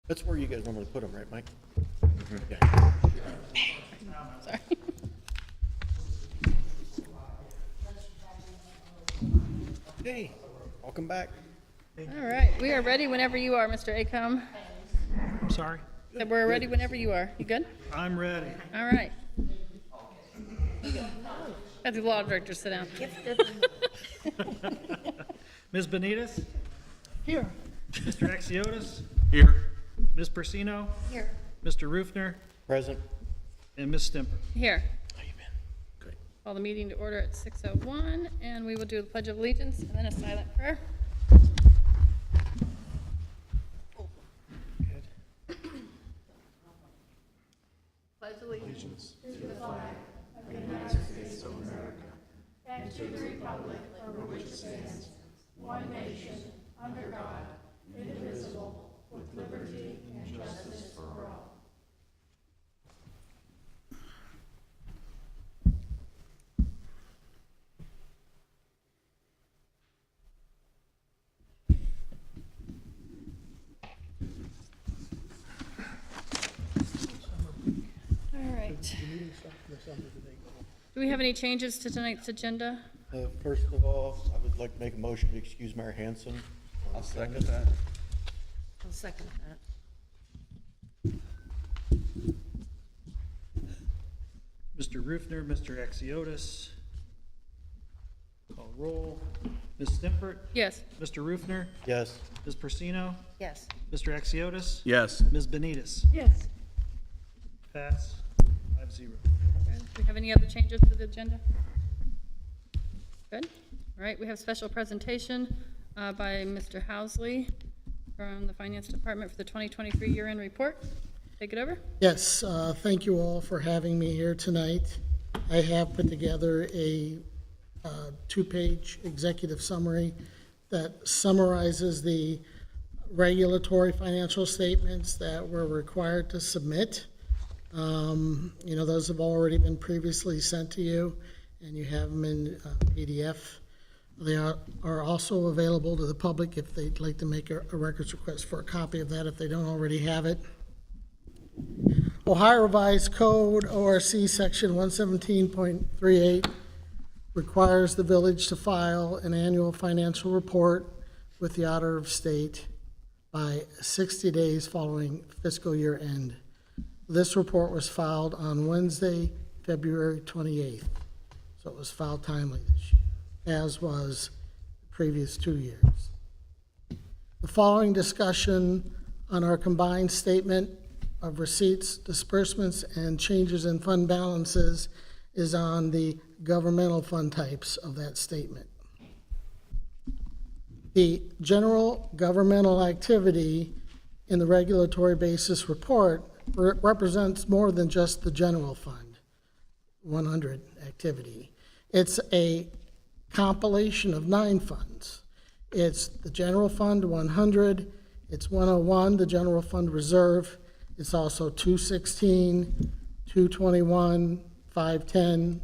That's where you guys normally put them, right, Mike? Yeah. Sorry. Hey, welcome back. All right, we are ready whenever you are, Mr. Acom. I'm sorry? We're ready whenever you are. You good? I'm ready. All right. Have the law director sit down. Ms. Benitez? Here. Mr. Axiotis? Here. Ms. Persino? Here. Mr. Rufner? Present. And Ms. Stemper? Here. How you been? Good. Call the meeting to order at 6:01, and we will do the Pledge of Allegiance and then a silent prayer. Good. Pledge allegiance. All right. Do we have any changes to tonight's agenda? First of all, I would like to make a motion to excuse Mayor Hanson. I'll second that. I'll second that. Mr. Rufner, Mr. Axiotis? Call roll. Ms. Stempert? Yes. Mr. Rufner? Yes. Ms. Persino? Yes. Mr. Axiotis? Yes. Ms. Benitez? Yes. Pass 5-0. Do we have any other changes to the agenda? Good. All right, we have special presentation by Mr. Housley from the Finance Department for the 2023 year-end report. Take it over. Yes, thank you all for having me here tonight. I have put together a two-page executive summary that summarizes the regulatory financial statements that we're required to submit. You know, those have already been previously sent to you, and you have them in PDF. They are also available to the public if they'd like to make a records request for a copy of that if they don't already have it. Ohio Revised Code, ORC Section 117.38, requires the village to file an annual financial report with the Auditor of State by 60 days following fiscal year end. This report was filed on Wednesday, February 28th, so it was filed timely this year, as was the previous 2 years. The following discussion on our combined statement of receipts, disbursements, and changes in fund balances is on the governmental fund types of that statement. The general governmental activity in the regulatory basis report represents more than just the general fund 100 activity. It's a compilation of 9 funds. It's the general fund 100, it's 101, the general fund reserve. It's also 216, 221, 510,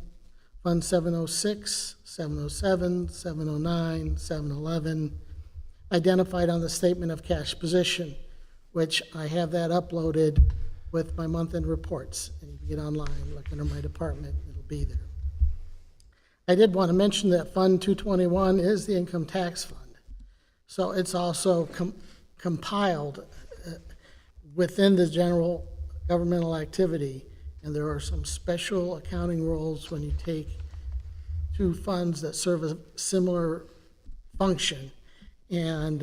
Fund 706, 707, 709, 711, identified on the statement of cash position, which I have that uploaded with my month-end reports. And you can get online, look under my department, it'll be there. I did want to mention that Fund 221 is the income tax fund. So it's also compiled within the general governmental activity, and there are some special accounting rules when you take two funds that serve a similar function. And,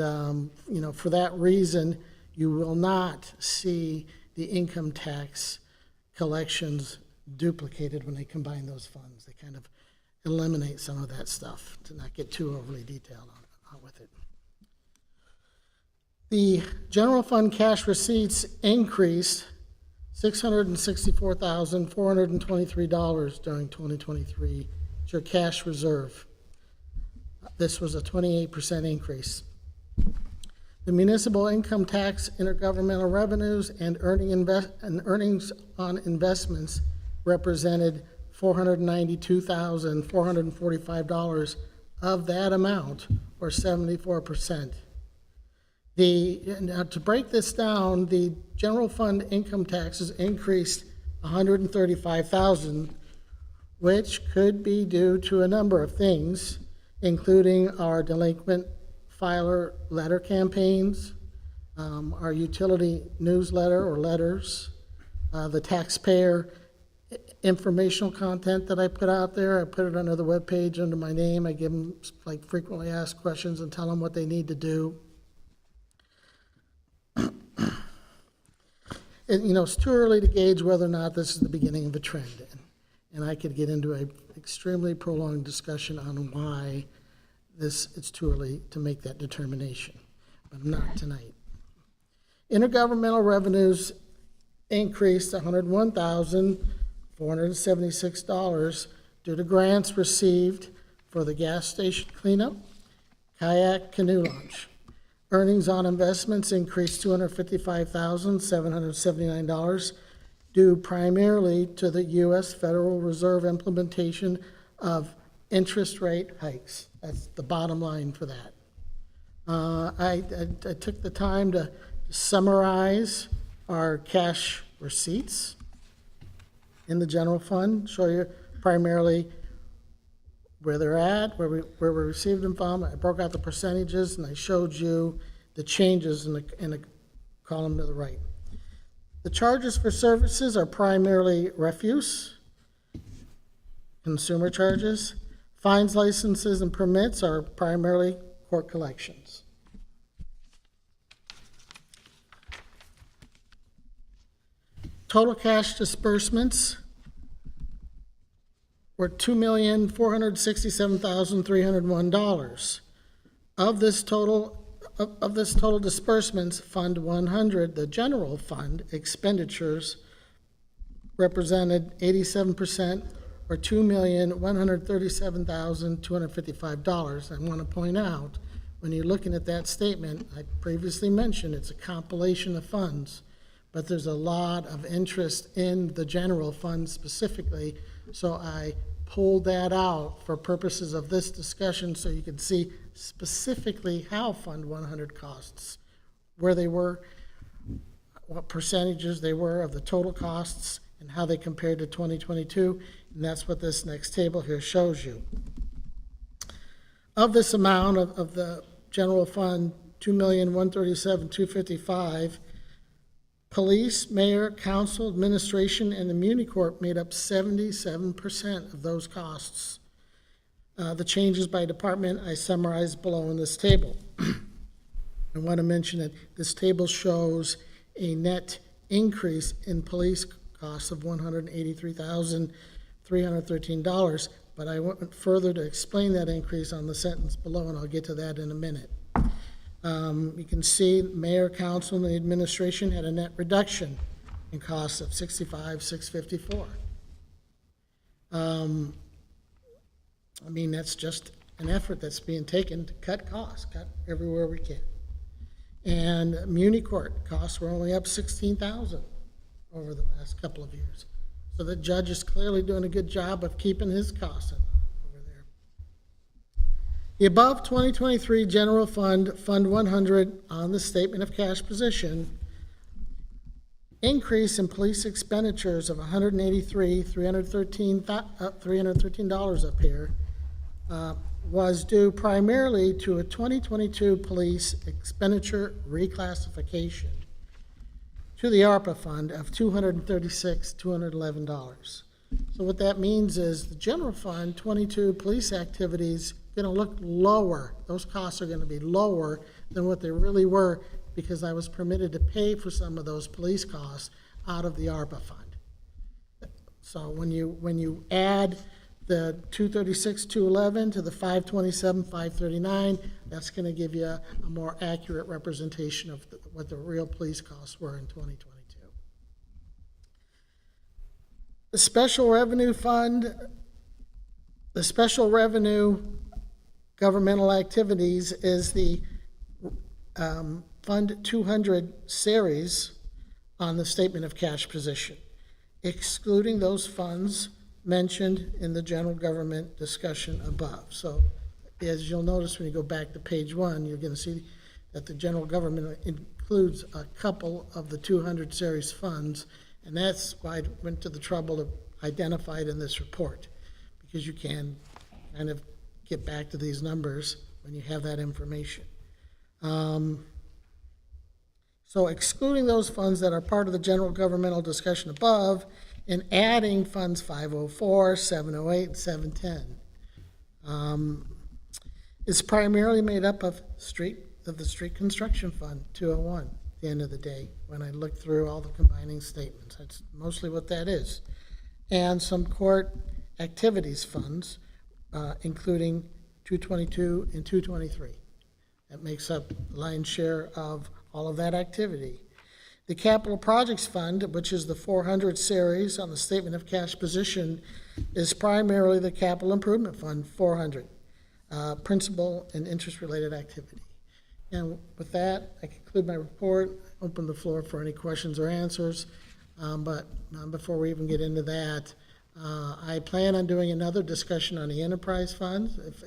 you know, for that reason, you will not see the income tax collections duplicated when they combine those funds. They kind of eliminate some of that stuff to not get too overly detailed on with it. The general fund cash receipts increased $664,423 during 2023 to your cash reserve. This was a 28% increase. The municipal income tax, intergovernmental revenues, and earnings on investments represented $492,445 of that amount, or 74%. Now, to break this down, the general fund income taxes increased $135,000, which could be due to a number of things, including our delinquent filer letter campaigns, our utility newsletter or letters, the taxpayer informational content that I put out there. I put it under the webpage under my name. I give them like frequently asked questions and tell them what they need to do. And, it's too early to gauge whether or not this is the beginning of a trend. And I could get into an extremely prolonged discussion on why it's too early to make that determination, but I'm not tonight. Intergovernmental revenues increased $101,476 due to grants received for the gas station cleanup, kayak canoe launch. Earnings on investments increased $255,779 due primarily to the U.S. Federal Reserve implementation of interest rate hikes. That's the bottom line for that. I took the time to summarize our cash receipts in the general fund, show you primarily where they're at, where we received them from. I broke out the percentages, and I showed you the changes in the column to the right. The charges for services are primarily refuse, consumer charges. Fines, licenses, and permits are primarily court collections. Total cash disbursements were $2,467,301. Of this total disbursements, Fund 100, the general fund expenditures, represented 87%, or $2,137,255. I want to point out, when you're looking at that statement, I previously mentioned it's a compilation of funds, but there's a lot of interest in the general fund specifically, so I pulled that out for purposes of this discussion so you can see specifically how Fund 100 costs, where they were, what percentages they were of the total costs, and how they compared to 2022, and that's what this next table here shows you. Of this amount of the general fund, $2,137,255, police, mayor, council, administration, and the Muni Corp made up 77% of those costs. The changes by department I summarized below in this table. I want to mention that this table shows a net increase in police costs of $183,313, but I went further to explain that increase on the sentence below, and I'll get to that in a minute. You can see mayor, council, and the administration had a net reduction in costs of $65,654. I mean, that's just an effort that's being taken to cut costs, cut everywhere we can. And Muni Court costs were only up $16,000 over the last couple of years. So the judge is clearly doing a good job of keeping his costs over there. The above 2023 general fund, Fund 100, on the statement of cash position, increase in police expenditures of $313 up here, was due primarily to a 2022 police expenditure reclassification to the ARPA fund of $236,211. So what that means is the general fund 22 police activities going to look lower. Those costs are going to be lower than what they really were because I was permitted to pay for some of those police costs out of the ARPA fund. So when you add the 236,211 to the 527,539, that's going to give you a more accurate representation of what the real police costs were in 2022. The special revenue fund, the special revenue governmental activities is the Fund 200 series on the statement of cash position, excluding those funds mentioned in the general government discussion above. So as you'll notice when you go back to page 1, you're going to see that the general government includes a couple of the 200 series funds, and that's why I went to the trouble to identify it in this report, because you can kind of get back to these numbers when you have that information. So excluding those funds that are part of the general governmental discussion above and adding funds 504, 708, and 710. It's primarily made up of the street construction fund, 201, at the end of the day, when I look through all the combining statements. That's mostly what that is. And some court activities funds, including 222 and 223. That makes up the lion's share of all of that activity. The capital projects fund, which is the 400 series on the statement of cash position, is primarily the capital improvement fund, 400, principal and interest-related activity. And with that, I conclude my report, open the floor for any questions or answers. But before we even get into that, I plan on doing another discussion on the enterprise funds if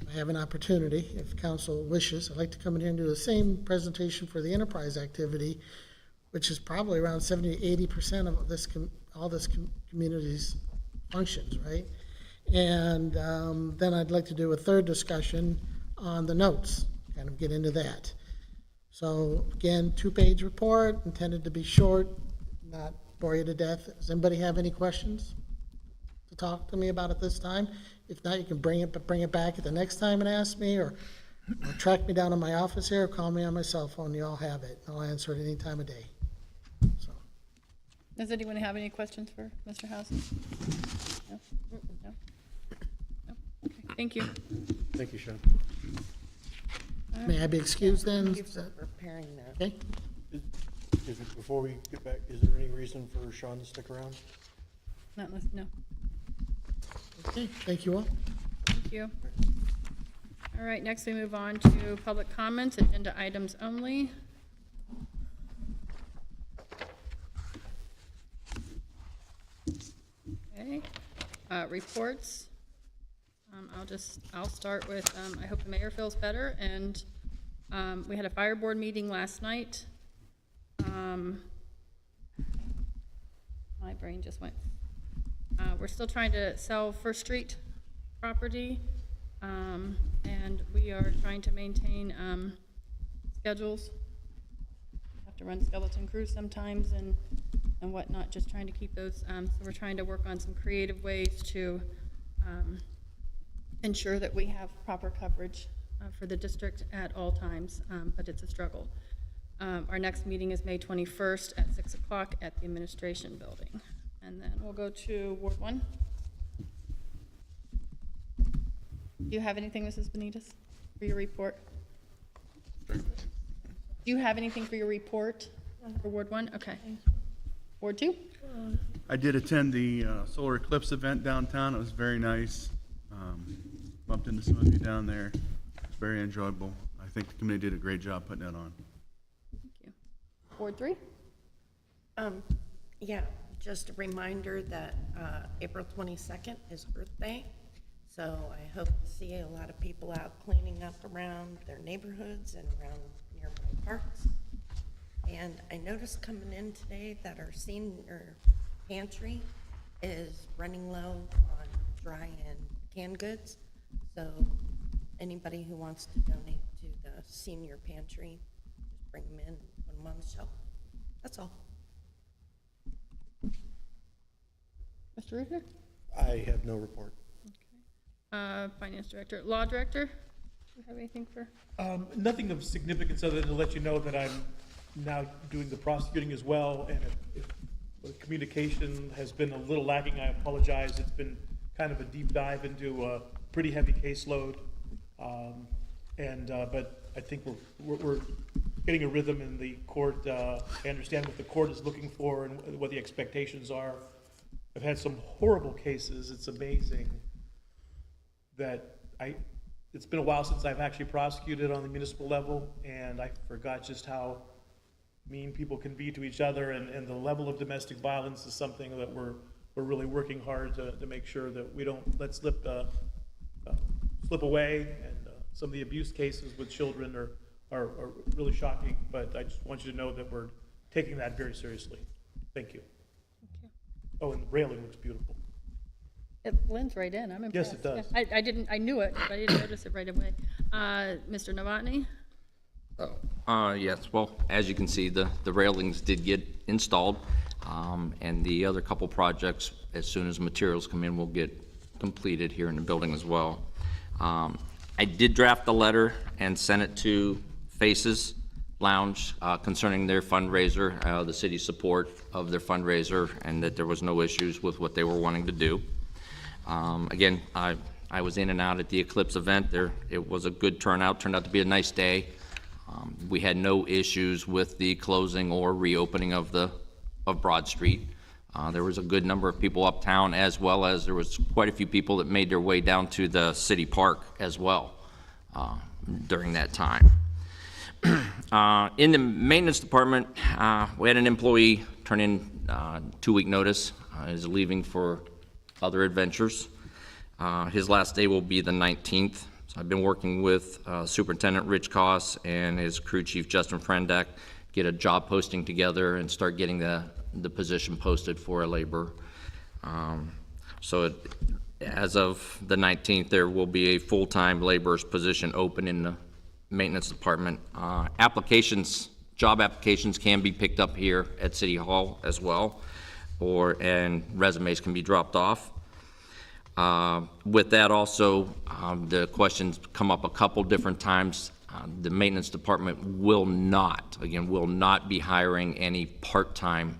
I have an opportunity, if council wishes. I'd like to come in here and do the same presentation for the enterprise activity, which is probably around 70 to 80% of this all this community's functions, right? And then I'd like to do a third discussion on the notes, kind of get into that. So again, 2-page report, intended to be short, not bore you to death. Does anybody have any questions to talk to me about at this time? If not, you can bring it back at the next time and ask me, or track me down in my office here, or call me on my cell phone. You all have it. I'll answer it any time of day. So, Does anyone have any questions for Mr. Housley? No? No? No? Okay, thank you. Thank you, Sean. may I be excused then? Thank you for preparing that. Okay. Before we get back, is there any reason for Sean to stick around? Not unless, no. Okay. Thank you all. Thank you. All right, next we move on to public comments, agenda items only. Okay, reports. I'll start with, I hope the mayor feels better, and we had a fire board meeting last night. My brain just went. We're still trying to sell First Street property, and we are trying to maintain schedules. We have to run skeleton crews sometimes and whatnot, just trying to keep those. So we're trying to work on some creative ways to ensure that we have proper coverage for the district at all times, but it's a struggle. Our next meeting is May 21st at 6 o'clock at the administration building. And then we'll go to Ward 1. Do you have anything, Mrs. Benitez, for your report? Do you have anything for your report for Ward 1? Okay. Ward 2? I did attend the solar eclipse event downtown. It was very nice. Bumped into some of you down there. It was very enjoyable. I think the committee did a great job putting that on. Thank you. Ward 3? Yeah, just a reminder that April 22nd is Earth Day. So I hope to see a lot of people out cleaning up around their neighborhoods and around nearby parks. And I noticed coming in today that our senior pantry is running low on dry and canned goods. So anybody who wants to donate to the senior pantry, just bring them in, put them on the shelf. That's all. Mr. Ruther? I have no report. Finance Director. Law Director? Do you have anything for? Nothing of significance other than to let you know that I'm now doing the prosecuting as well, and if the communication has been a little lacking, I apologize. It's been kind of a deep dive into a pretty heavy caseload, but I think we're getting a rhythm in the court. I understand what the court is looking for and what the expectations are. I've had some horrible cases. It's amazing that it's been a while since I've actually prosecuted on the municipal level, and I forgot just how mean people can be to each other, and the level of domestic violence is something that we're really working hard to make sure that we don't let slip away. And Some of the abuse cases with children are really shocking, but I just want you to know that we're taking that very seriously. Thank you. Oh, and the railing looks beautiful. It blends right in, I'm impressed. Yes, it does. Yeah, I knew it, but I didn't notice it right away. Mr. Novotny? Yes, well, as you can see, the railings did get installed, and the other couple projects, as soon as materials come in, will get completed here in the building as well. I did draft the letter and sent it to Faces Lounge concerning their fundraiser, the city's support of their fundraiser, and that there was no issues with what they were wanting to do. Again, I was in and out at the Eclipse event. It was a good turnout, turned out to be a nice day. We had no issues with the closing or reopening of Broad Street. There was a good number of people uptown, as well as there was quite a few people that made their way down to the city park as well during that time. In the maintenance department, we had an employee turn in 2-week notice. Is leaving for other adventures. His last day will be the 19th. So I've been working with Superintendent Rich Koss and his crew chief Justin Frendak, get a job posting together and start getting the position posted for a laborer. As of the 19th, there will be a full-time laborer's position open in the maintenance department. Job applications can be picked up here at City Hall as well, and resumes can be dropped off. With that also, the questions come up a couple different times. The maintenance department will not be hiring any part-time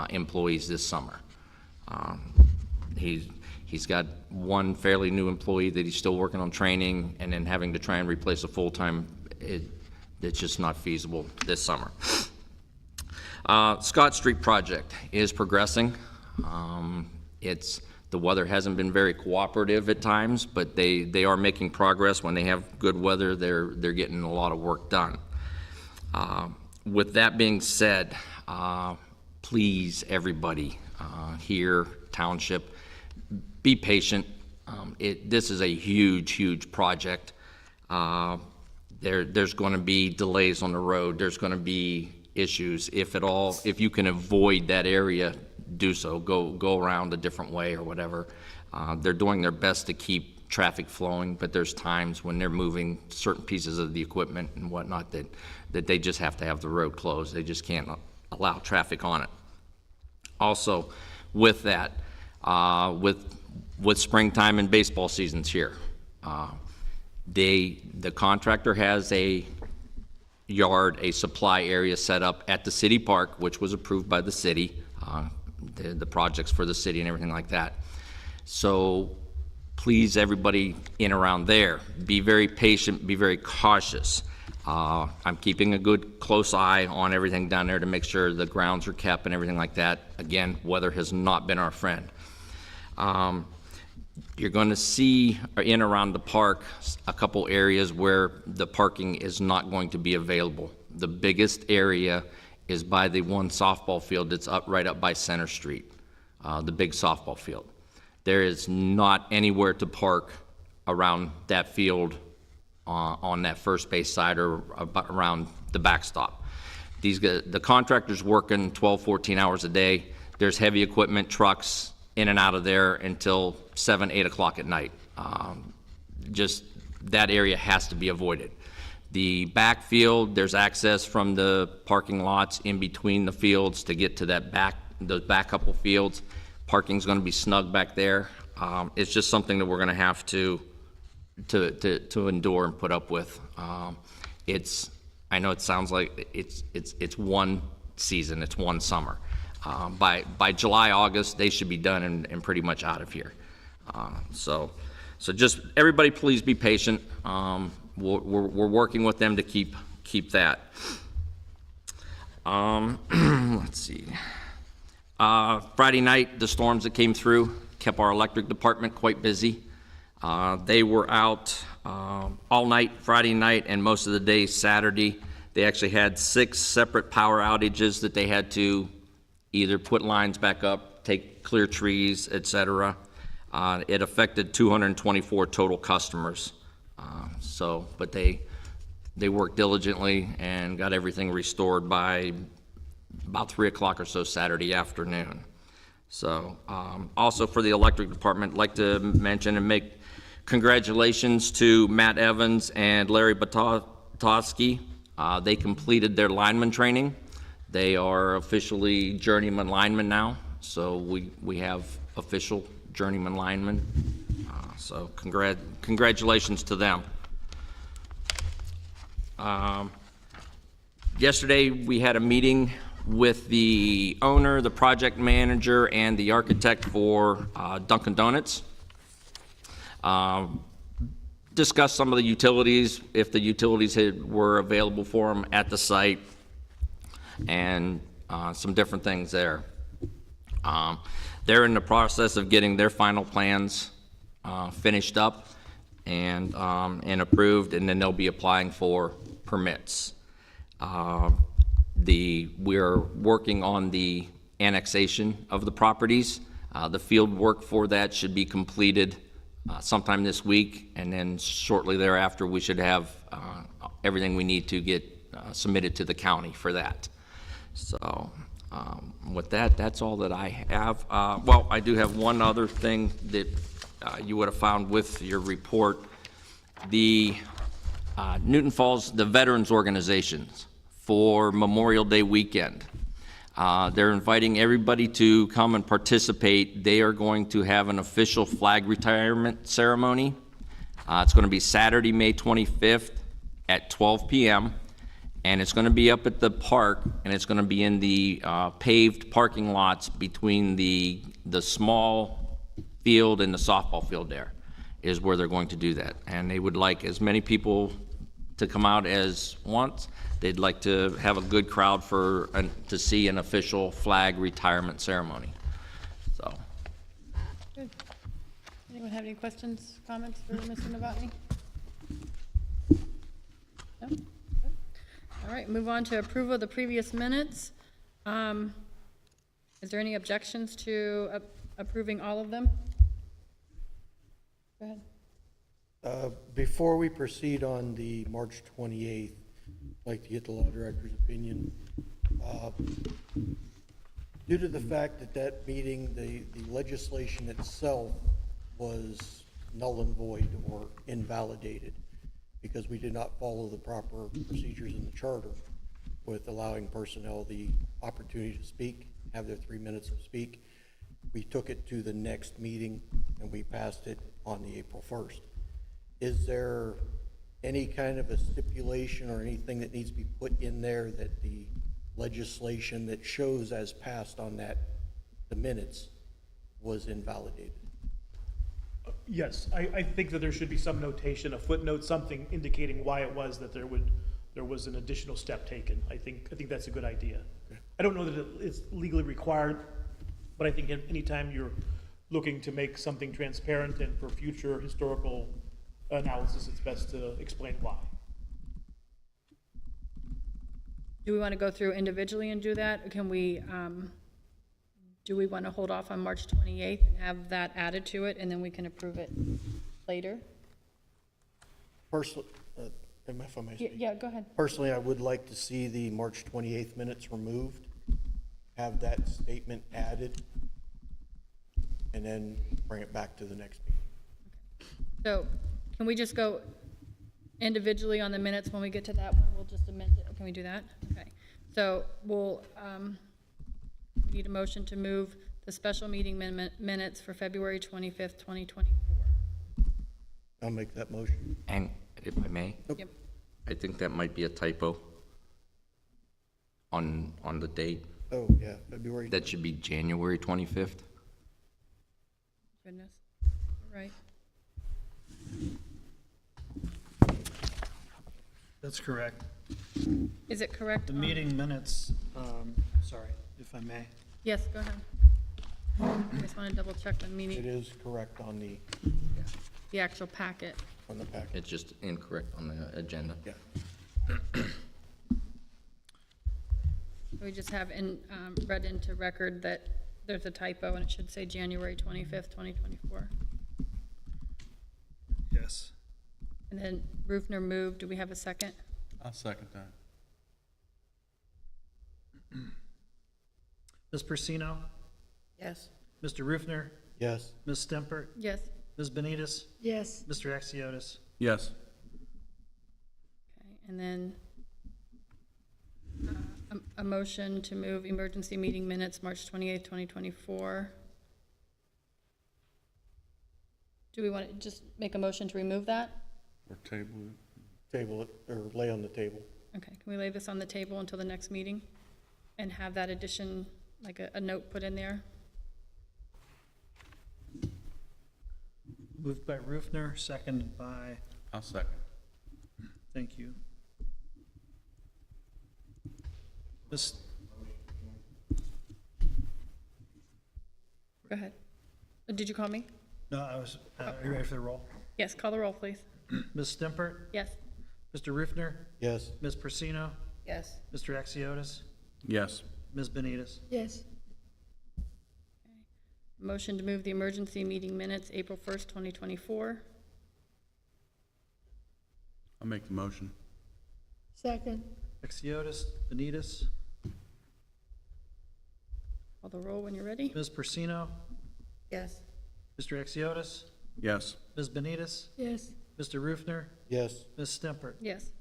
employees this summer. He's got one fairly new employee that he's still working on training, and then having to try and replace a full-time, it's just not feasible this summer. Scott Street project is progressing. The weather hasn't been very cooperative at times, but they are making progress. When they have good weather, they're getting a lot of work done. With that being said, please, everybody here, township, be patient. This is a huge project. There's going to be delays on the road. There's going to be issues. If you can avoid that area, do so. Go around a different way or whatever. They're doing their best to keep traffic flowing, but there's times when they're moving certain pieces of the equipment and whatnot that they just have to have the road closed. They just can't allow traffic on it. Also, with that, with springtime and baseball seasons here, the contractor has a supply area set up at the city park, which was approved by the city, the projects for the city and everything like that. So please, everybody in around there, be very patient, be very cautious. I'm keeping a good close eye on everything down there to make sure the grounds are kept and everything like that. Again, weather has not been our friend. You're going to see in around the park a couple areas where the parking is not going to be available. The biggest area is by the one softball field that's right up by Center Street, the big softball field. There is not anywhere to park around that field on that first base side or around the backstop. The contractor's working 12, 14 hours a day. There's heavy equipment, trucks in and out of there until 7, 8 o'clock at night. Just that area has to be avoided. The backfield, there's access from the parking lots in between the fields to get to those back couple fields. Parking's going to be snug back there. It's just something that we're going to have to endure and put up with. I know it sounds like it's one season, it's one summer. By July, August, they should be done and pretty much out of here. So just everybody, please be patient. We're working with them to keep that. Let's see. Friday night, the storms that came through kept our electric department quite busy. They were out all night Friday night and most of the day Saturday. They actually had 6 separate power outages that they had to either put lines back up, clear trees, etc. It affected 224 total customers But they worked diligently and got everything restored by about 3 o'clock or so Saturday afternoon. So, also for the electric department, I'd like to mention and make congratulations to Matt Evans and Larry Batowski. They completed their lineman training. They are officially journeyman linemen now, so we have official journeyman linemen. So congratulations to them. Yesterday, we had a meeting with the owner, the project manager, and the architect for Dunkin' Donuts. Discussed some of the utilities, if the utilities were available for them at the site, and some different things there. They're in the process of getting their final plans finished up and approved, and then they'll be applying for permits. We're working on the annexation of the properties. The field work for that should be completed sometime this week, and then shortly thereafter, we should have everything we need to get submitted to the county for that. So with that, that's all that I have. Well, I do have one other thing that you would have found with your report. The Newton Falls, the Veterans Organizations, for Memorial Day weekend. They're inviting everybody to come and participate. They are going to have an official flag retirement ceremony. It's going to be Saturday, May 25th at 12 p.m. And it's going to be up at the park, and it's going to be in the paved parking lots between the small field and the softball field. There is where they're going to do that. And they would like as many people to come out as once. They'd like to have a good crowd to see an official flag retirement ceremony. So, Good. Anyone have any questions, comments for Mr. Novotny? No? Good. All right, move on to approval of the previous minutes. Is there any objections to approving all of them? Go ahead. Before we proceed on the March 28th, I'd like to get the law director's opinion. Due to the fact that that meeting, the legislation itself was null and void or invalidated because we did not follow the proper procedures in the charter with allowing personnel the opportunity to speak, have their 3 minutes to speak. We took it to the next meeting and we passed it on the April 1st. Is there any kind of a stipulation or anything that needs to be put in there that the legislation that shows as passed on that, the minutes, was invalidated? Yes, I think that there should be some notation, a footnote, something indicating why it was that there was an additional step taken. I think that's a good idea. I don't know that it's legally required, but I think anytime you're looking to make something transparent and for future historical analysis, it's best to explain why. Do we want to go through individually and do that? Or can we, do we want to hold off on March 28th and have that added to it, and then we can approve it later? Personally, if I may speak. Yeah, go ahead. Personally, I would like to see the March 28th minutes removed, have that statement added, and then bring it back to the next meeting. So can we just go individually on the minutes when we get to that one? We'll just amend it. Can we do that? Okay. So we'll, we need a motion to move the special meeting minutes for February 25th, 2024. I'll make that motion. and if I may, Yep. I think that might be a typo on the date. Oh, yeah, February. That should be January 25th. Goodness. All right. That's correct. Is it correct? The on- meeting minutes, sorry, if I may. Yes, go ahead. I just want to double check the It meening, is correct on the actual packet. the packet. It's just incorrect on the agenda. Yeah. We just have read into record that there's a typo and it should say January 25th, 2024. Yes. And And then Rufner moved. Do we have a second? I'll second that. Ms. Persino? Yes. Mr. Rufner? Yes. Ms. Stempert? Yes. Ms. Benitez? Yes. Mr. Axiotis? Yes. Okay, and then a motion to move emergency meeting minutes, March 28th, 2024. Do we want to just make a motion to remove that? Or table it. Table it, or lay on the table. Okay, can we lay this on the table until the next meeting? And have that addition, like a note put in there? Moved by Rufner, seconded by, I'll second. thank you. Ms. Go ahead. Did you call me? No, are you ready for the roll? Yes, call the roll, please. Ms. Stempert? Yes. Mr. Rufner? Yes. Ms. Persino? Yes. Mr. Axiotis? Yes. Ms. Benitez? Yes. Motion to move the emergency meeting minutes, April 1st, 2024. I'll make the motion. Second. Axiotis? Benitez? Call the roll when you're ready. Ms. Persino? Yes. Mr. Axiotis? Yes. Ms. Benitez? Yes. Mr. Rufner? Yes. Ms. Stempert? Yes.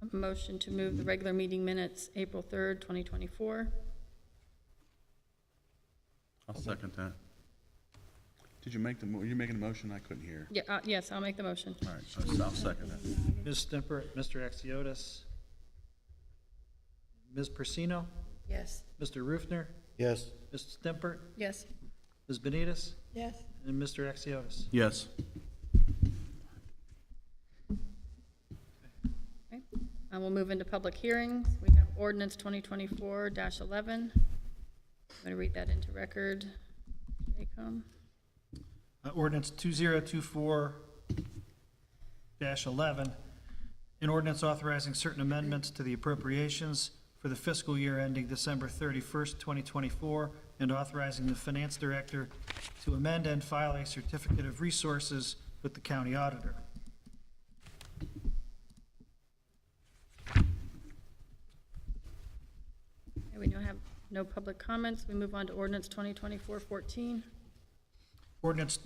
A motion to move the regular meeting minutes, April 3rd, 2024. I'll second that. Did you make the, were you making a motion? I couldn't hear. Yeah, yes, I'll make the motion. All right, I'll second that. Ms. Stempert? Mr. Axiotis? Ms. Persino? Yes. Mr. Rufner? Yes. Ms. Stempert? Yes. Ms. Benitez? Yes. And Mr. Axiotis? Yes. Okay. And we'll move into public hearings. We have ordinance 2024-11. I'm going to read that into record. Jacom. Ordinance 2024-11, an ordinance authorizing certain amendments to the appropriations for the fiscal year ending December 31st, 2024, and authorizing the finance director to amend and file a certificate of resources with the county auditor. Okay, we now have no public comments. We move on to ordinance 2024-14. Ordinance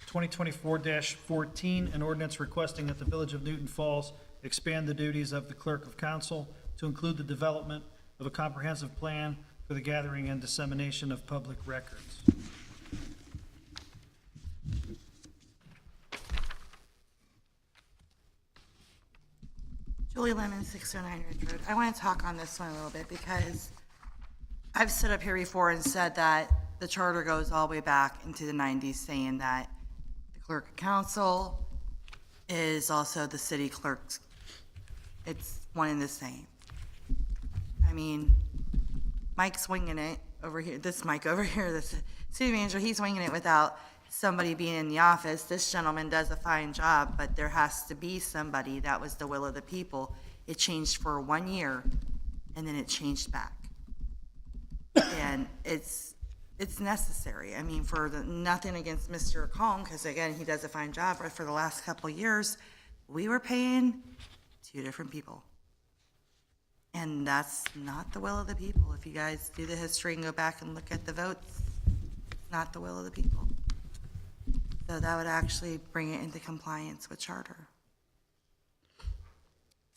2024-14, an ordinance requesting that the Village of Newton Falls expand the duties of the Clerk of Council to include the development of a comprehensive plan for the gathering and dissemination of public records. Julie Lemon, 609 Ridge Road. I want to talk on this one a little bit because I've stood up here before and said that the charter goes all the way back into the 90s, saying that the clerk of council is also the city clerk's. It's one and the same. I mean, Mike's winging it over here, this Mike over here, this city manager, he's winging it without somebody being in the office. This gentleman does a fine job, but there has to be somebody. That was the will of the people. It changed for 1 year, and then it changed back. And it's necessary. I mean, nothing against Mr. Kong, because again, he does a fine job, but for the last couple of years, we were paying 2 different people. And that's not the will of the people. If you guys do the history and go back and look at the votes, it's not the will of the people. So that would actually bring it into compliance with charter.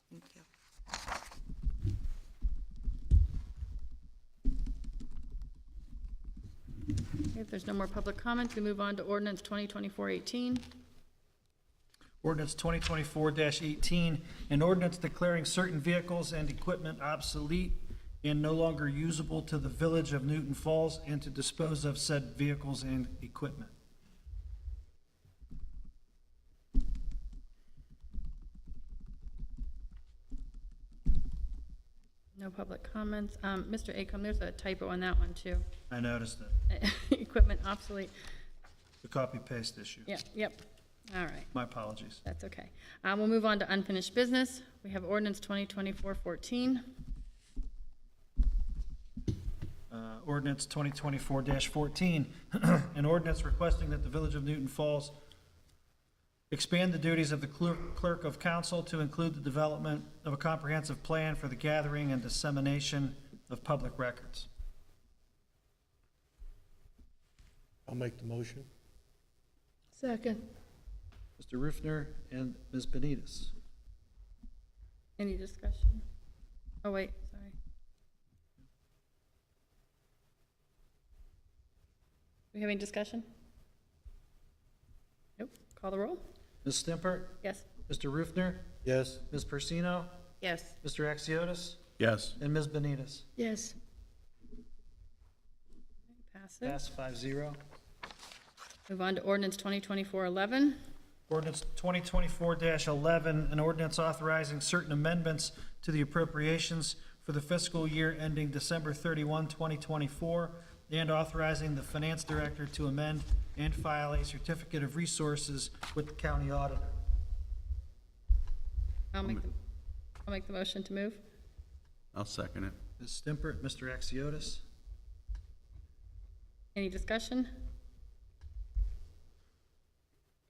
Thank you. Okay, if there's no more public comments, we move on to ordinance 2024-18. Ordinance 2024-18, an ordinance declaring certain vehicles and equipment obsolete and no longer usable to the Village of Newton Falls and to dispose of said vehicles and equipment. No public comments. Mr. Acom, there's a typo on that one, too. I noticed it. Equipment obsolete. The copy paste issue. Yep. All right, My apologies. that's okay. We'll move on to unfinished business. We have ordinance 2024-14. ordinance 2024-14, an ordinance requesting that the Village of Newton Falls expand the duties of the clerk of council to include the development of a comprehensive plan for the gathering and dissemination of public records. I'll make the motion. Second. Mr. Rufner and Ms. Benitez. Any discussion? Oh, wait, sorry. Do we have any discussion? Nope. Call the roll? Ms. Stimpert, Yes. Mr. Rufner, Yes. Ms. Persino, Yes. Mr. Axiotis, Yes. and Ms. Benitez. Yes. Pass it. Pass 5-0. Move on to ordinance 2024-11. Ordinance 2024-11, an ordinance authorizing certain amendments to the appropriations for the fiscal year ending December 31, 2024, and authorizing the finance director to amend and file a certificate of resources with the county auditor. I'll make the motion to move. I'll second it. Ms. Stimpert, Mr. Axiotis. Any discussion?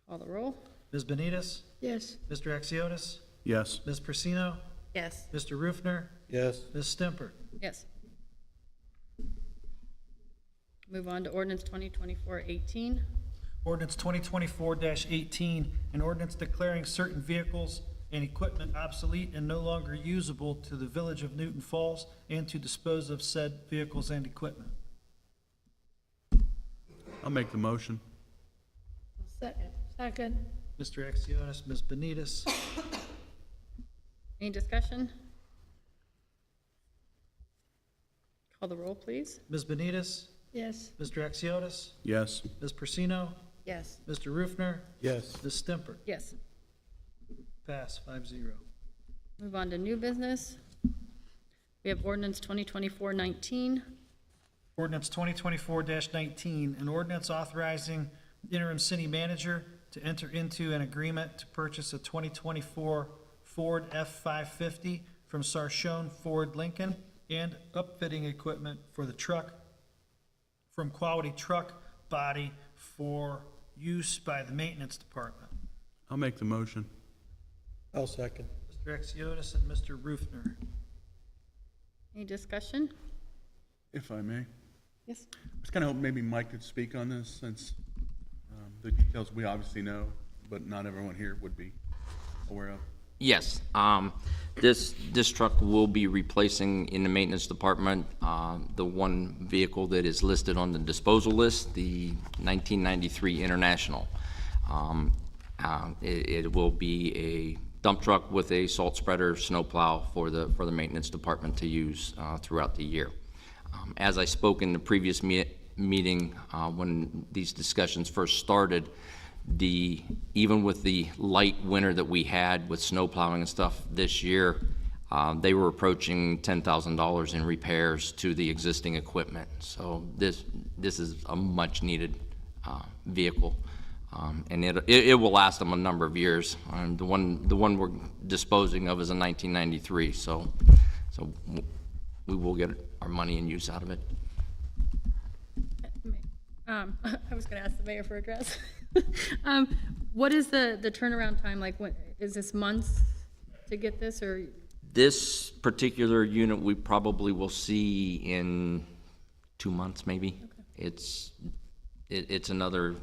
Call the roll? Ms. Benitez, Yes. Mr. Axiotis, Yes. Ms. Persino, Yes. Mr. Rufner, Yes. Ms. Stimpert. Yes. Move on to ordinance 2024-18. Ordinance 2024-18, an ordinance declaring certain vehicles and equipment obsolete and no longer usable to the Village of Newton Falls and to dispose of said vehicles and equipment. I'll make the motion. Second. Mr. Axiotis, Ms. Benitez, Any discussion? Call the roll, please. Ms. Benitez, Yes. Mr. Axiotis, Yes. Ms. Persino, Yes. Mr. Rufner, Yes. Ms. Stimpert. Yes. Pass 5-0. Move on to new business. We have ordinance 2024-19. Ordinance 2024-19, an ordinance authorizing interim city manager to enter into an agreement to purchase a 2024 Ford F-550 from Sarshone Ford Lincoln and upfitting equipment for the truck from Quality Truck Body for use by the maintenance department. I'll make the motion. I'll second. Mr. Axiotis and Mr. Rufner. Any discussion? If I may. Yes. I was kind of hoping maybe Mike could speak on this since the details we obviously know, but not everyone here would be aware of. Yes, this truck will be replacing in the maintenance department, the one vehicle that is listed on the disposal list, the 1993 International. It will be a dump truck with a salt spreader, snow plow for the maintenance department to use throughout the year. As I spoke in the previous meeting, when these discussions first started, even with the light winter that we had with snow plowing and stuff this year, they were approaching $10,000 in repairs to the existing equipment. So this is a much needed vehicle, and it will last them a number of years. The one we're disposing of is a 1993, so we will get our money and use out of it. I was going to ask the mayor for address. What is the turnaround time like? What is this, months to get this, or? This particular unit, we probably will see in 2 months, maybe. Okay. It's another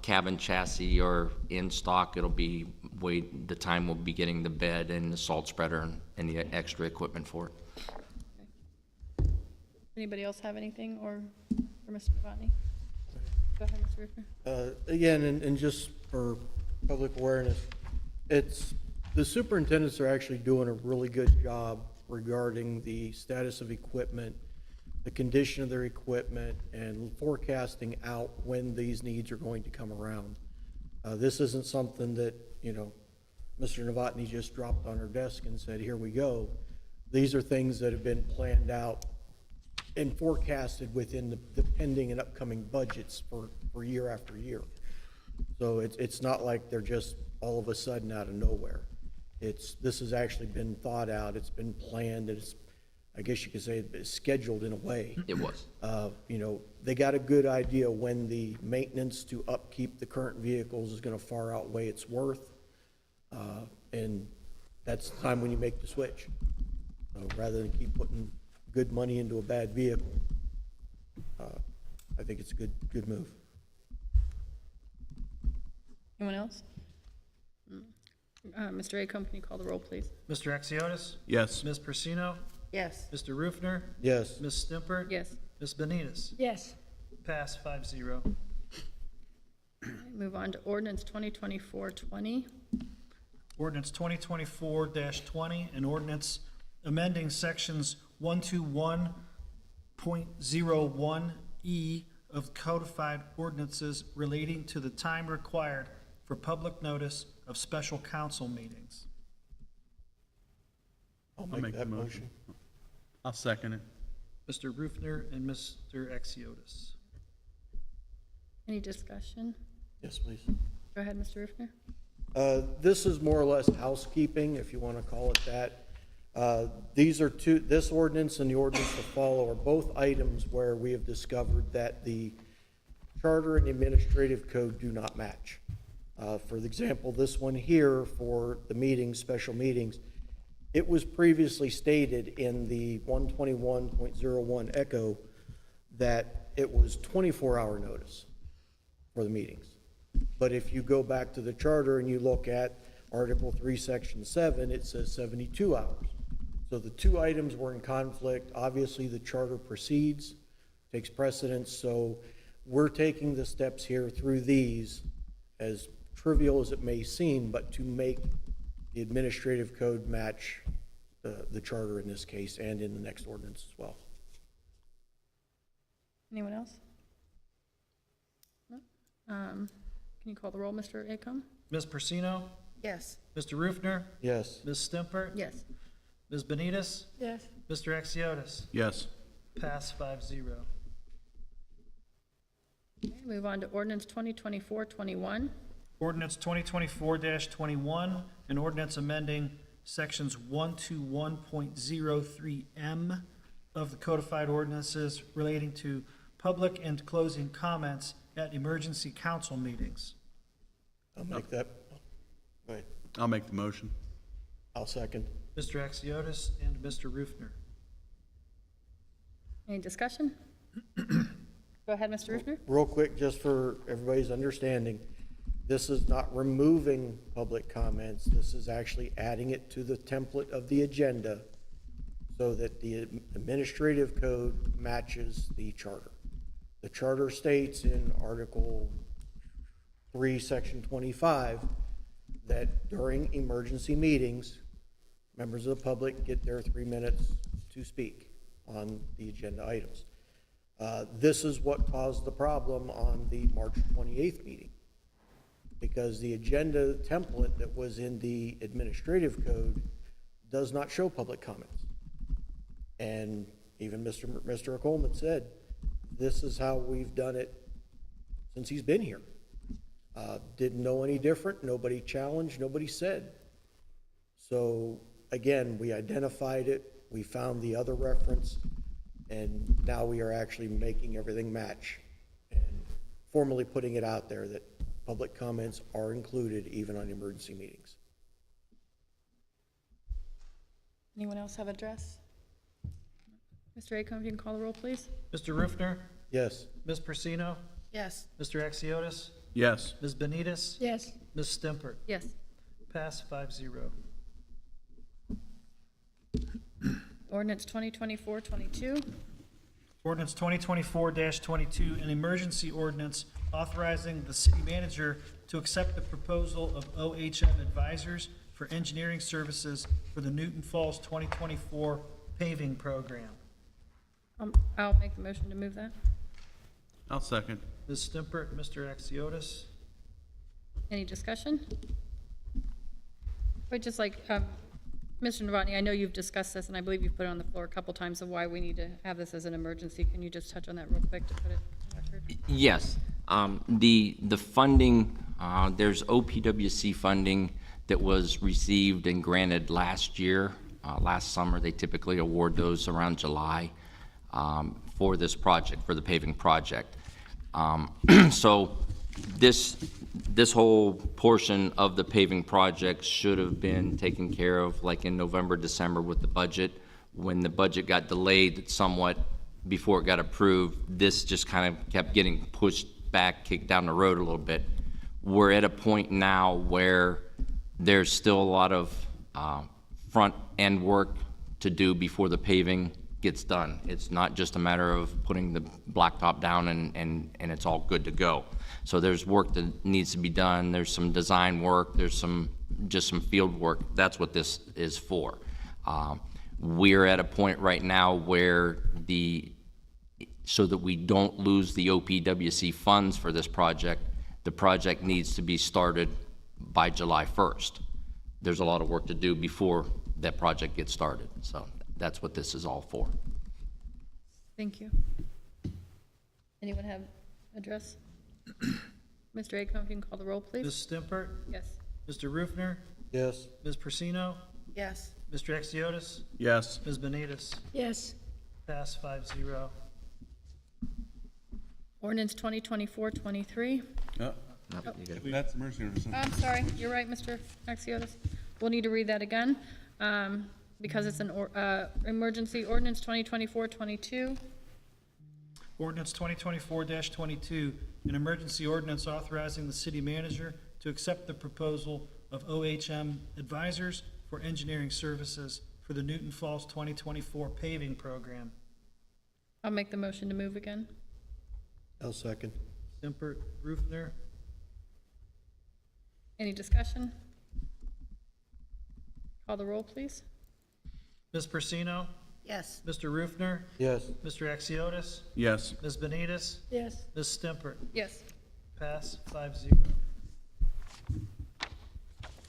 cabin chassis or in stock. It'll be the time we'll be getting the bed and the salt spreader and the extra equipment for it. Okay. Anybody else have anything, or for Mr. Novotny? Go ahead, Mr. Rufner. Again, and just for public awareness, the superintendents are actually doing a really good job regarding the status of equipment, the condition of their equipment, and forecasting out when these needs are going to come around. This isn't something that, Mr. Novotny just dropped on her desk and said, here we go. These are things that have been planned out and forecasted within the pending and upcoming budgets for year after year. So it's not like they're just all of a sudden out of nowhere. This has actually been thought out, it's been planned, I guess you could say it's scheduled in a way. It was. You know, they got a good idea when the maintenance to upkeep the current vehicles is gonna far outweigh its worth. And that's the time when you make the switch. So rather than keep putting good money into a bad vehicle, I think it's a good move. Anyone else? Mr. Acom, can you call the roll, please? Mr. Axiotis? Yes. Ms. Persino? Yes. Mr. Rufner? Yes. Ms. Stimpert? Yes. Ms. Benitez? Yes. Pass 5-0. Move on to ordinance 2024-20. Ordinance 2024-20, an ordinance amending sections 121.01E of codified ordinances relating to the time required for public notice of special council meetings. I'll I'll make that motion. I'll second it. Mr. Rufner and Mr. Axiotis. Any discussion? Yes, please. Go ahead, Mr. Rufner. This is more or less housekeeping, if you want to call it that. These are this ordinance and the ordinance to follow are both items where we have discovered that the charter and the administrative code do not match. For example, this one here for the meetings, special meetings, it was previously stated in the 121.01 Echo that it was 24-hour notice for the meetings. But if you go back to the charter and you look at Article 3, Section 7, it says 72 hours. So the two items were in conflict. Obviously, the charter proceeds, takes precedence, so we're taking the steps here through these, as trivial as it may seem, but to make the administrative code match the charter in this case and in the next ordinance as well. Anyone else? No? Can you call the roll, Mr. Acom? Ms. Persino? Yes. Mr. Rufner? Yes. Ms. Stimpert? Yes. Ms. Benitez? Yes. Mr. Axiotis? Yes. Pass 5-0. Okay, move on to ordinance 2024-21. Ordinance 2024-21, an ordinance amending sections 121.03M of the codified ordinances relating to public and closing comments at emergency council meetings. I'll make that. Go ahead. I'll make the motion. I'll second. Mr. Axiotis and Mr. Rufner. Any discussion? Go ahead, Mr. Rufner. Real quick, just for everybody's understanding, this is not removing public comments. This is actually adding it to the template of the agenda so that the administrative code matches the charter. The charter states in Article 3, Section 25, that during emergency meetings, members of the public get their 3 minutes to speak on the agenda items. This is what caused the problem on the March 28th meeting, because the agenda template that was in the administrative code does not show public comments. And even Mr. Coleman said, this is how we've done it since he's been here. Didn't know any different, nobody challenged, nobody said. So again, we identified it, we found the other reference, and now we are actually making everything match and formally putting it out there that public comments are included even on emergency meetings. Anyone else have address? Mr. Acom, if you can call the roll, please. Mr. Rufner? Yes. Ms. Persino? Yes. Mr. Axiotis? Yes. Ms. Benitez? Yes. Ms. Stimpert? Yes. Pass 5-0. Ordinance 2024-22. Ordinance 2024-22, an emergency ordinance authorizing the city manager to accept the proposal of OHM Advisors for engineering services for the Newton Falls 2024 paving program. I'll make the motion to move that. I'll second. Ms. Stimpert, Mr. Axiotis. Any discussion? But just like, Mr. Novotny, I know you've discussed this, and I believe you've put it on the floor a couple times of why we need to have this as an emergency. Can you just touch on that real quick to put it on record? Yes. The funding, there's OPWC funding that was received and granted last year last summer. They typically award those around July for this project, for the paving project. So this whole portion of the paving project should have been taken care of like in November, December with the budget. When the budget got delayed somewhat before it got approved, this just kind of kept getting pushed back, kicked down the road a little bit. We're at a point now where there's still a lot of front end work to do before the paving gets done. It's not just a matter of putting the blacktop down and it's all good to go. So there's work that needs to be done. There's some design work. There's just some field work. That's what this is for. We're at a point right now where so that we don't lose the OPWC funds for this project, the project needs to be started by July 1st. There's a lot of work to do before that project gets started. So that's what this is all for. Thank you. Anyone have address? Mr. Acorn, if you can call the roll, please. Ms. Stimpert, Yes. Mr. Rufner, Yes. Ms. Persino, Yes. Mr. Exiotis, Yes. Ms. Benitez. Yes. Pass 5-0. Ordinance 2024-23. Oh, that's emergency resolution. I'm sorry, you're right, Mr. Axiotis. We'll need to read that again, because it's an emergency ordinance 2024-22. Ordinance 2024-22, an emergency ordinance authorizing the city manager to accept the proposal of OHM Advisors for engineering services for the Newton Falls 2024 paving program. I'll make the motion to move again. I'll second. Stimpert, Rufner, Any discussion? Call the roll, please. Ms. Persino, Yes. Mr. Rufner, Yes. Mr. Exiotis, Yes. Ms. Benitez, Yes. Ms. Stimpert. Yes. Pass 5-0.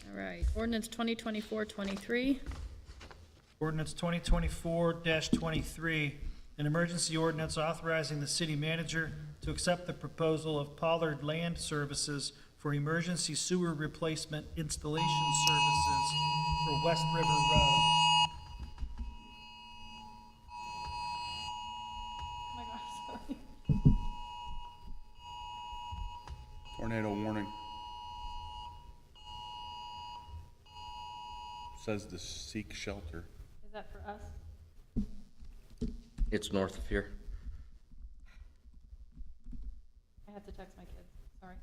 All right, ordinance 2024-23. Ordinance 2024-23, an emergency ordinance authorizing the city manager to accept the proposal of Pollard Land Services for emergency sewer replacement installation services for West River Road. Oh my gosh, sorry. Tornado warning. Says to seek shelter. Is that for us? It's north of here. I have to text my kids, sorry.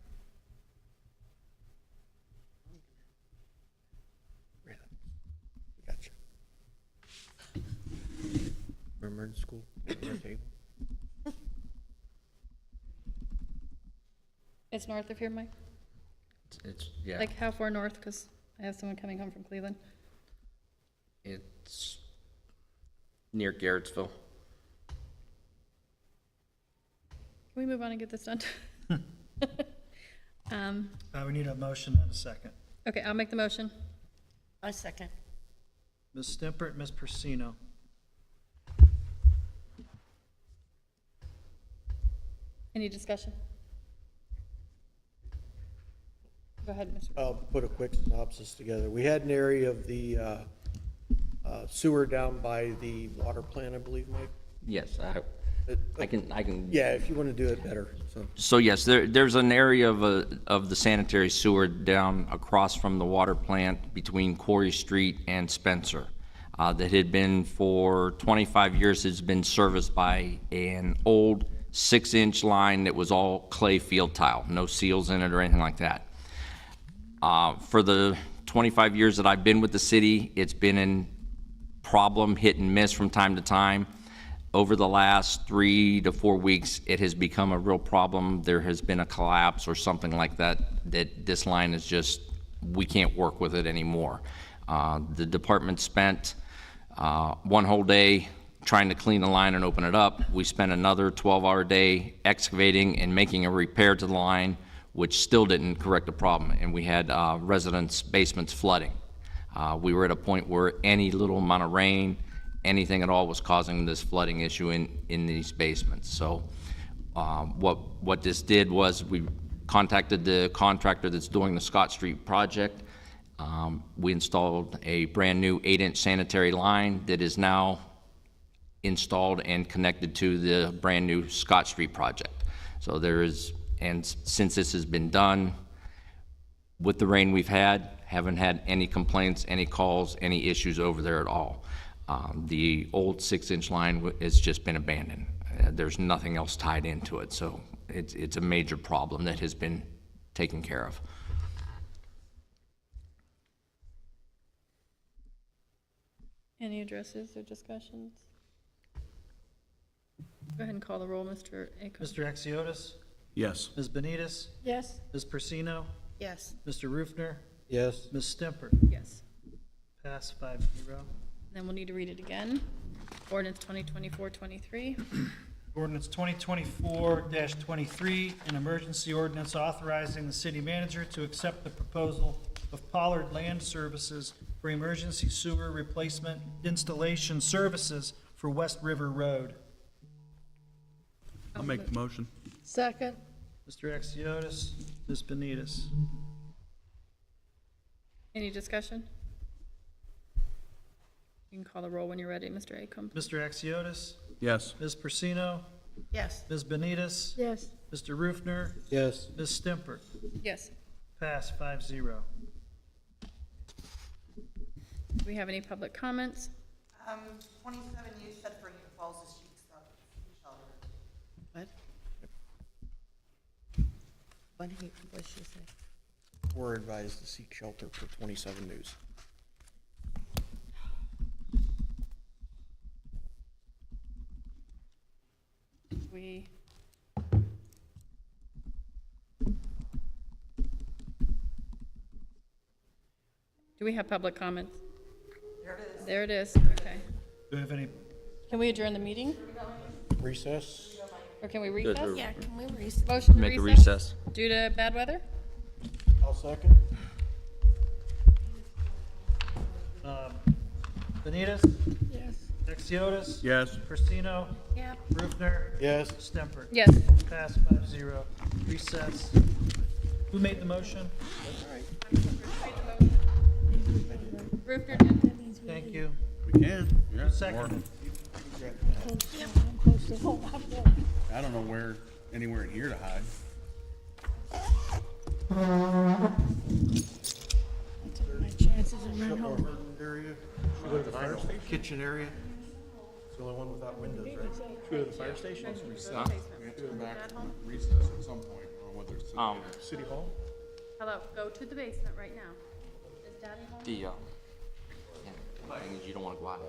Gotcha. Remember in school? It's north of here, Mike? It's yeah. Like how far north? Because I have someone coming home from Cleveland. It's near Garrettsville. Can we move on and get this done? We need a motion and a second. Okay, I'll make the motion. I second. Ms. Stimpert, Ms. Persino. Any discussion? Go ahead, Mr. I'll put a quick synopsis together. We had an area of the sewer down by the water plant, I believe, Mike? Yes, I can. Yeah, if you want to do it better, so. So yes, there's an area of the sanitary sewer down across from the water plant between Quarry Street and Spencer that had been for 25 years, has been serviced by an old 6-inch line that was all clay field tile, no seals in it or anything like that. For the 25 years that I've been with the city, it's been in problem, hit and miss from time to time. Over the last 3 to 4 weeks, it has become a real problem. There has been a collapse or something like that, that this line is just, we can't work with it anymore. The department spent one whole day trying to clean the line and open it up. We spent another 12-hour day excavating and making a repair to the line, which still didn't correct the problem, and we had residents' basements flooding. We were at a point where any little amount of rain, anything at all, was causing this flooding issue in these basements. So what this did was we contacted the contractor that's doing the Scott Street project. We installed a brand-new 8-inch sanitary line that is now installed and connected to the brand-new Scott Street project. So there is, and since this has been done, with the rain we've had, haven't had any complaints, any calls, any issues over there at all. The old 6-inch line has just been abandoned. There's nothing else tied into it, so it's a major problem that has been taken care of. Any addresses or discussions? Go ahead and call the roll, Mr. Akum. Mr. Axiotis? Yes. Ms. Benitez? Yes. Ms. Persino? Yes. Mr. Rufner? Yes. Ms. Stemper? Yes. Pass 5-0. Then we'll need to read it again. Ordinance 2024-23. Ordinance 2024-23, an emergency ordinance authorizing the city manager to accept the proposal of Pollard Land Services for emergency sewer replacement installation services for West River Road. I'll make the motion. Second. Mr. Axiotis, Ms. Benitez. Any discussion? You can call the roll when you're ready, Mr. Akum. Mr. Axiotis, Yes. Ms. Persino, Yes. Ms. Benitez, Yes. Mr. Rufner, Yes. Ms. Stemper. Yes. Pass 5-0. Do we have any public comments? 27, you said for New Falls, the sheep shelter. What? What did she say? We're advised to seek shelter for 27 News. We, do we have public comments? There it is. Okay. Do we have any, Can we adjourn the meeting? Recess? Or can we recess? Yeah, can we recess? Motion to Make a recess recess. due to bad weather? I'll second. Benitez, Yes. Axiotis? Yes. Persino, Yeah. Rufner, Yes. Stemper. Yes. Pass 5-0. Recess. Who made the motion? Rufner did. Thank you. We can. Yeah. Second. I don't know anywhere in here to hide. My chances of running home. Area? Kitchen area? It's the only one without windows, right? Should we go to the fire station? Huh? We have to go back and recess at some point, or whether it's. City Hall? Hello, go to the basement right now. Is Daddy home? The thing is, you don't want to go out.